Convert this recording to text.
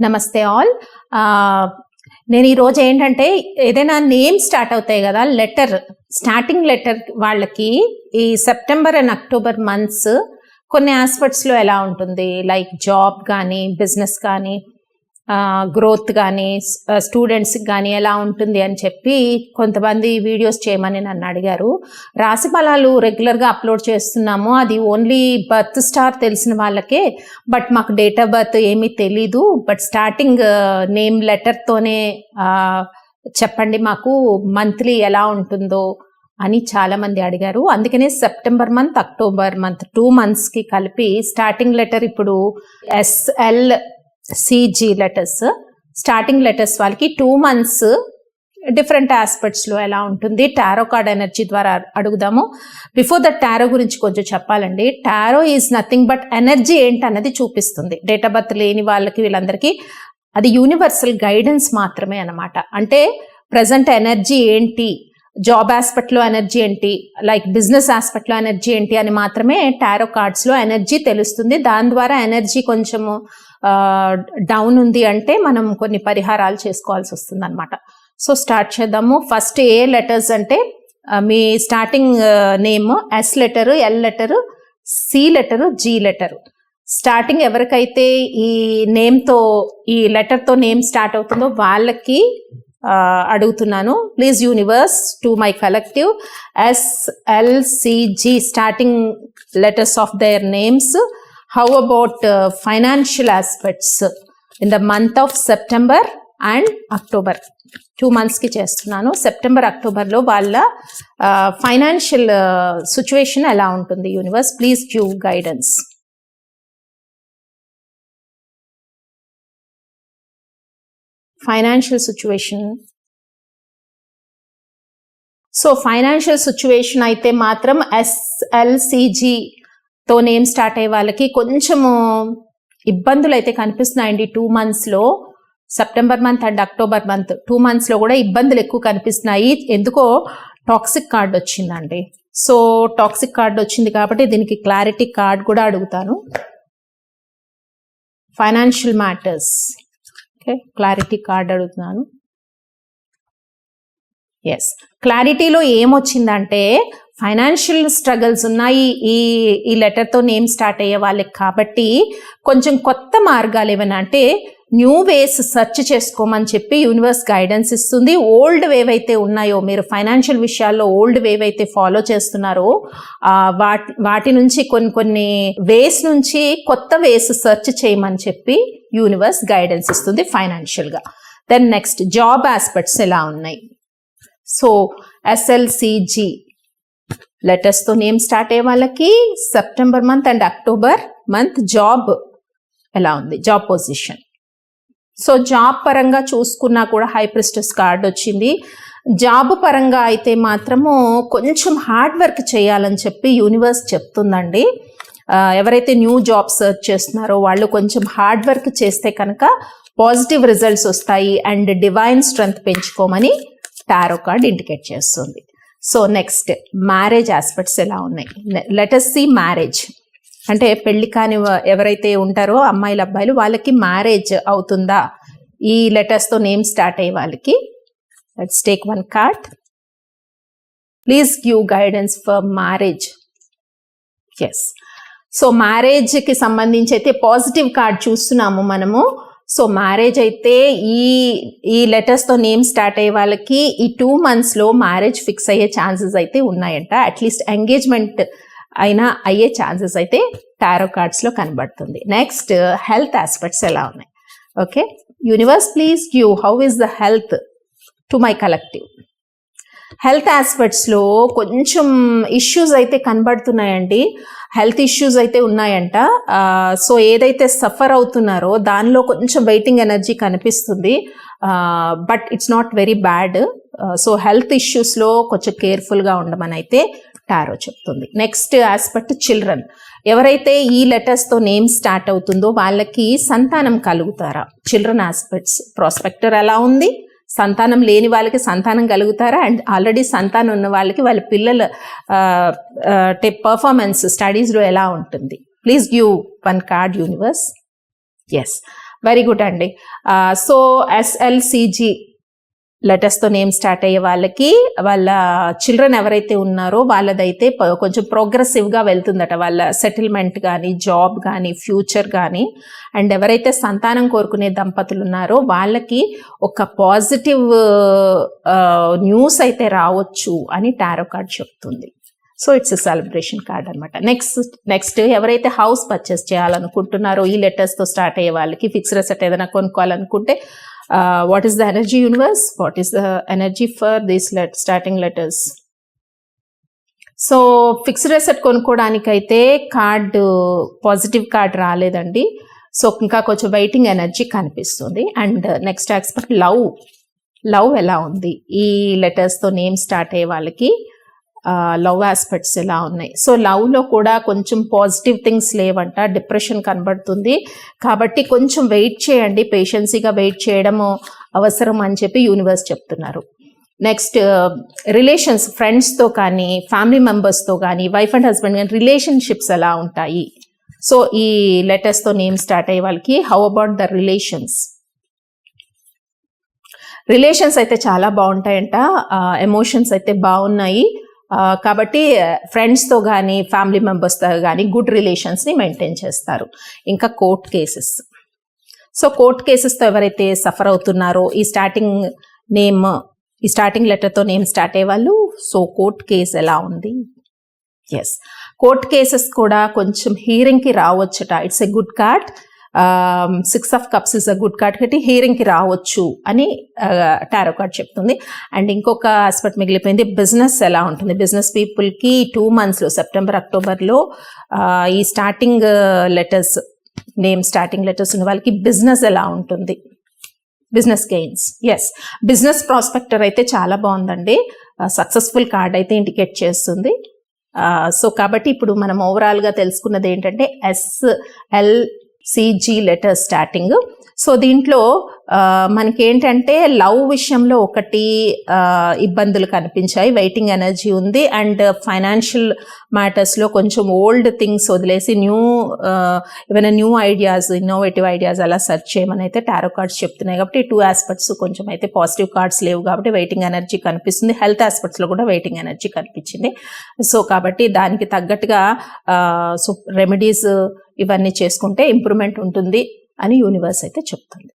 నమస్తే ఆల్. నేను ఈరోజు ఏంటంటే ఏదైనా నేమ్ స్టార్ట్ అవుతాయి కదా, స్టార్టింగ్ లెటర్ వాళ్ళకి ఈ సెప్టెంబర్ అండ్ అక్టోబర్ మంత్స్ కొన్ని ఆస్పెక్ట్స్లో ఎలా ఉంటుంది, లైక్ జాబ్ కానీ బిజినెస్ కానీ గ్రోత్ కానీ స్టూడెంట్స్కి కానీ ఎలా ఉంటుంది అని చెప్పి కొంతమంది వీడియోస్ చేయమని నన్ను అడిగారు. రాశి ఫలాలు రెగ్యులర్గా అప్లోడ్ చేస్తున్నాము, అది ఓన్లీ బర్త్ స్టార్ తెలిసిన వాళ్ళకే. బట్ మాకు డేట్ ఆఫ్ బర్త్ ఏమీ తెలీదు, బట్ స్టార్టింగ్ నేమ్ లెటర్తోనే చెప్పండి మాకు మంత్లీ ఎలా ఉంటుందో అని చాలామంది అడిగారు. అందుకనే సెప్టెంబర్ మంత్ అక్టోబర్ మంత్ 2 monthsకి కలిపి స్టార్టింగ్ లెటర్ ఇప్పుడు SLCG లెటర్స్, స్టార్టింగ్ లెటర్స్ వాళ్ళకి 2 months డిఫరెంట్ ఆస్పెక్ట్స్లో ఎలా ఉంటుంది టారో కార్డ్ ఎనర్జీ ద్వారా అడుగుదాము. బిఫోర్ దట్ టారో గురించి కొంచెం చెప్పాలండి. Tarot is nothing but energy ఏంటన్నది చూపిస్తుంది. డేట్ ఆఫ్ బర్త్ లేని వాళ్ళకి వీళ్ళందరికీ అది యూనివర్సల్ గైడెన్స్ మాత్రమే అన్నమాట. అంటే ప్రజెంట్ ఎనర్జీ ఏంటి, జాబ్ ఆస్పెక్ట్లో ఎనర్జీ ఏంటి, లైక్ బిజినెస్ ఆస్పెక్ట్లో ఎనర్జీ ఏంటి అని మాత్రమే టారో కార్డ్స్లో ఎనర్జీ తెలుస్తుంది. దాని ద్వారా ఎనర్జీ కొంచెము డౌన్ ఉంది అంటే మనం కొన్ని పరిహారాలు చేసుకోవాల్సి వస్తుంది అనమాట. సో స్టార్ట్ చేద్దాము. ఫస్ట్ ఏ లెటర్స్ అంటే మీ starting name S letter, L letter, C letter, G letter. Starting ఎవరికైతే ఈ నేమ్తో ఈ లెటర్తో నేమ్ స్టార్ట్ అవుతుందో వాళ్ళకి అడుగుతున్నాను. Please universe to my collective SLCG starting letters of their names. How about financial aspects in the month of September and October 2 monthsకి చేస్తున్నాను. September అక్టోబర్లో వాళ్ళ financial situation ఎలా ఉంటుంది universe, please give guidance. Financial situation. So financial situation అయితే మాత్రం SLCGతో name start అయ్యే వాళ్ళకి కొంచెము ఇబ్బందులు అయితే కనిపిస్తున్నాయండి 2 monthsలో. September month and October month 2 monthsలో కూడా ఇబ్బందులు ఎక్కువ కనిపిస్తున్నాయి. ఎందుకో టాక్సిక్ కార్డ్ వచ్చిందండి. సో టాక్సిక్ కార్డ్ వచ్చింది కాబట్టి దీనికి క్లారిటీ కార్డ్ కూడా అడుగుతాను. Financial matters, okay, clarity card అడుగుతున్నాను. ఎస్, క్లారిటీలో ఏమొచ్చిందంటే ఫైనాన్షియల్ స్ట్రగల్స్ ఉన్నాయి ఈ లెటర్తో నేమ్ స్టార్ట్ అయ్యే వాళ్ళకి. కాబట్టి కొంచెం కొత్త మార్గాలు ఏమైనా అంటే న్యూ వేస్ సెర్చ్ చేసుకోమని చెప్పి యూనివర్స్ గైడెన్స్ ఇస్తుంది. ఓల్డ్ వేవ్ అయితే ఉన్నాయో, మీరు ఫైనాన్షియల్ విషయాల్లో ఓల్డ్ వేవ్ అయితే ఫాలో చేస్తున్నారో వాటి నుంచి కొన్ని వేస్ నుంచి కొత్త వేస్ సెర్చ్ చేయమని చెప్పి యూనివర్స్ గైడెన్స్ ఇస్తుంది ఫైనాన్షియల్గా. దెన్ నెక్స్ట్ జాబ్ ఆస్పెక్ట్స్ ఎలా ఉన్నాయి. సో SLCG లెటర్స్తో నేమ్ స్టార్ట్ అయ్యే వాళ్ళకి September month and October month job ఎలా ఉంది, జాబ్ పొజిషన్. సో జాబ్ పరంగా చూసుకున్నా కూడా హై ప్రిస్టెస్ కార్డ్ వచ్చింది. జాబ్ పరంగా అయితే మాత్రము కొంచెం హార్డ్ వర్క్ చేయాలని చెప్పి యూనివర్స్ చెప్తుందండి. ఎవరైతే న్యూ జాబ్ సర్చ్ చేస్తున్నారో వాళ్ళు కొంచెం హార్డ్ వర్క్ చేస్తే కనుక పాజిటివ్ రిజల్ట్స్ వస్తాయి అండ్ డివైన్ స్ట్రెంగ్త్ పెంచుకోమని టారో కార్డ్ ఇండికేట్ చేస్తుంది. సో నెక్స్ట్ మ్యారేజ్ ఆస్పెక్ట్స్ ఎలా ఉన్నాయి. Let us see marriage. అంటే పెళ్లి కాని ఎవరైతే ఉంటారో అమ్మాయిలు అబ్బాయిలు వాళ్ళకి మ్యారేజ్ అవుతుందా ఈ లెటర్స్తో నేమ్ స్టార్ట్ అయ్యే వాళ్ళకి. Let's take 1 card. Please give guidance for marriage. Yes, so మ్యారేజ్కి సంబంధించి అయితే పాజిటివ్ కార్డ్ చూస్తున్నాము మనము. సో మ్యారేజ్ అయితే ఈ లెటర్స్తో నేమ్ స్టార్ట్ అయ్యే వాళ్ళకి ఈ 2 monthsలో మ్యారేజ్ ఫిక్స్ అయ్యే ఛాన్సెస్ అయితే ఉన్నాయంట. అట్లీస్ట్ ఎంగేజ్మెంట్ అయినా అయ్యే ఛాన్సెస్ అయితే టారో కార్డ్స్లో కనబడుతుంది. నెక్స్ట్ హెల్త్ ఆస్పెక్ట్స్ ఎలా ఉన్నాయి. Okay, universe please give how is the health to my collective. Health ఆస్పెక్ట్స్లో కొంచెం ఇష్యూస్ అయితే కనబడుతున్నాయండి. హెల్త్ ఇష్యూస్ అయితే ఉన్నాయంట. సో ఏదైతే సఫర్ అవుతున్నారో దానిలో కొంచెం వెయిటింగ్ ఎనర్జీ కనిపిస్తుంది. But it's not very bad. So health ఇష్యూస్లో కొంచెం కేర్ఫుల్గా ఉండమని అయితే టారో చెప్తుంది. Next aspect children. ఎవరైతే ఈ లెటర్స్తో నేమ్ స్టార్ట్ అవుతుందో వాళ్ళకి సంతానం కలుగుతారా. చిల్డ్రన్ ఆస్పెక్ట్స్ ప్రాస్పెక్టర్ ఎలా ఉంది, సంతానం లేని వాళ్ళకి సంతానం కలుగుతారా, అండ్ ఆల్రెడీ సంతానం ఉన్న వాళ్ళకి వాళ్ళ పిల్లల పర్ఫార్మెన్స్ స్టడీస్లో ఎలా ఉంటుంది. Please give 1 card universe. Yes, very good అండి. సో SLCG లెటర్స్తో నేమ్ స్టార్ట్ అయ్యే వాళ్ళకి వాళ్ళ చిల్డ్రన్ ఎవరైతే ఉన్నారో వాళ్ళదైతే కొంచెం ప్రోగ్రెసివ్గా వెళ్తుందట, వాళ్ళ సెటిల్మెంట్ కానీ జాబ్ కానీ ఫ్యూచర్ కానీ. అండ్ ఎవరైతే సంతానం కోరుకునే దంపతులు ఉన్నారో వాళ్ళకి ఒక పాజిటివ్ న్యూస్ అయితే రావచ్చు అని టారో కార్డ్ చెప్తుంది. So it's a celebration card అనమాట. నెక్స్ట్ ఎవరైతే హౌస్ పర్చేస్ చేయాలనుకుంటున్నారో ఈ లెటర్స్తో స్టార్ట్ అయ్యే వాళ్ళకి ఫిక్స్డ్ అసెట్ ఏదైనా కొనుక్కోవాలనుకుంటే what is the energy universe? What is the energy for these starting letters? So fixed asset కొనుక్కోవడానికైతే కార్డ్ పాజిటివ్ కార్డ్ రాలేదండి. సో ఇంకా కొంచెం వెయిటింగ్ ఎనర్జీ కనిపిస్తుంది. అండ్ నెక్స్ట్ ఆస్పెక్ట్ లవ్ ఎలా ఉంది ఈ లెటర్స్తో నేమ్ స్టార్ట్ అయ్యే వాళ్ళకి, లవ్ ఆస్పెక్ట్స్ ఎలా ఉన్నాయి. సో లవ్లో కూడా కొంచెం పాజిటివ్ థింగ్స్ లేవంట, డిప్రెషన్ కనబడుతుంది. కాబట్టి కొంచెం వెయిట్ చేయండి, పేషెన్సీగా వెయిట్ చేయడము అవసరం అని చెప్పి యూనివర్స్ చెప్తున్నారు. నెక్స్ట్ రిలేషన్స్, ఫ్రెండ్స్తో కానీ ఫ్యామిలీ మెంబర్స్తో కానీ వైఫ్ అండ్ హస్బెండ్ కానీ రిలేషన్షిప్స్ ఎలా ఉంటాయి. సో ఈ లెటర్స్తో నేమ్ స్టార్ట్ అయ్యే వాళ్ళకి హౌ అబౌట్ ద రిలేషన్స్ అయితే చాలా బాగుంటాయంట, ఎమోషన్స్ అయితే బాగున్నాయి. కాబట్టి ఫ్రెండ్స్తో కానీ ఫ్యామిలీ మెంబర్స్తో కానీ గుడ్ రిలేషన్స్ని మెయింటైన్ చేస్తారు. ఇంకా కోర్ట్ కేసెస్, సో కోర్ట్ కేసెస్తో ఎవరైతే సఫర్ అవుతున్నారో ఈ స్టార్టింగ్ లెటర్తో నేమ్ స్టార్ట్ అయ్యే వాళ్ళు, సో కోర్ట్ కేసు ఎలా ఉంది. ఎస్, కోర్ట్ కేసెస్ కూడా కొంచెం హీరింగ్కి రావచ్చుట. It's a good card. 6 of Cups is a good card కాబట్టి హీరింగ్కి రావచ్చు అని టారో కార్డ్ చెప్తుంది. అండ్ ఇంకొక ఆస్పెక్ట్ మిగిలిపోయింది, బిజినెస్ ఎలా ఉంటుంది. బిజినెస్ పీపుల్కి 2 monthsలో సెప్టెంబర్ అక్టోబర్లో ఈ స్టార్టింగ్ లెటర్స్ ఉన్న వాళ్ళకి బిజినెస్ ఎలా ఉంటుంది, business gains. Yes, business prospector అయితే చాలా బాగుందండి, సక్సెస్ఫుల్ కార్డ్ అయితే ఇండికేట్ చేస్తుంది. సో కాబట్టి ఇప్పుడు మనం ఓవరాల్గా తెలుసుకున్నది ఏంటంటే SLCG లెటర్ స్టార్టింగ్. సో దీంట్లో మనకేంటంటే లవ్ విషయంలో ఒకటి ఇబ్బందులు కనిపించాయి, వెయిటింగ్ ఎనర్జీ ఉంది. అండ్ ఫైనాన్షియల్ మ్యాటర్స్లో కొంచెం ఓల్డ్ థింగ్స్ వదిలేసి ఏమైనా న్యూ ఐడియాస్, ఇన్నోవేటివ్ ఐడియాస్ అలా సెర్చ్ చేయమని అయితే టారో కార్డ్స్ చెప్తున్నాయి. కాబట్టి 2 ఆస్పెక్ట్స్ కొంచెం అయితే పాజిటివ్ కార్డ్స్ లేవు కాబట్టి వెయిటింగ్ ఎనర్జీ కనిపిస్తుంది. హెల్త్ ఆస్పెక్ట్స్లో కూడా వెయిటింగ్ ఎనర్జీ కనిపించింది. సో కాబట్టి దానికి తగ్గట్టుగా రెమెడీస్ ఇవన్నీ చేసుకుంటే ఇంప్రూవ్మెంట్ ఉంటుంది అని యూనివర్స్ అయితే చెప్తుంది.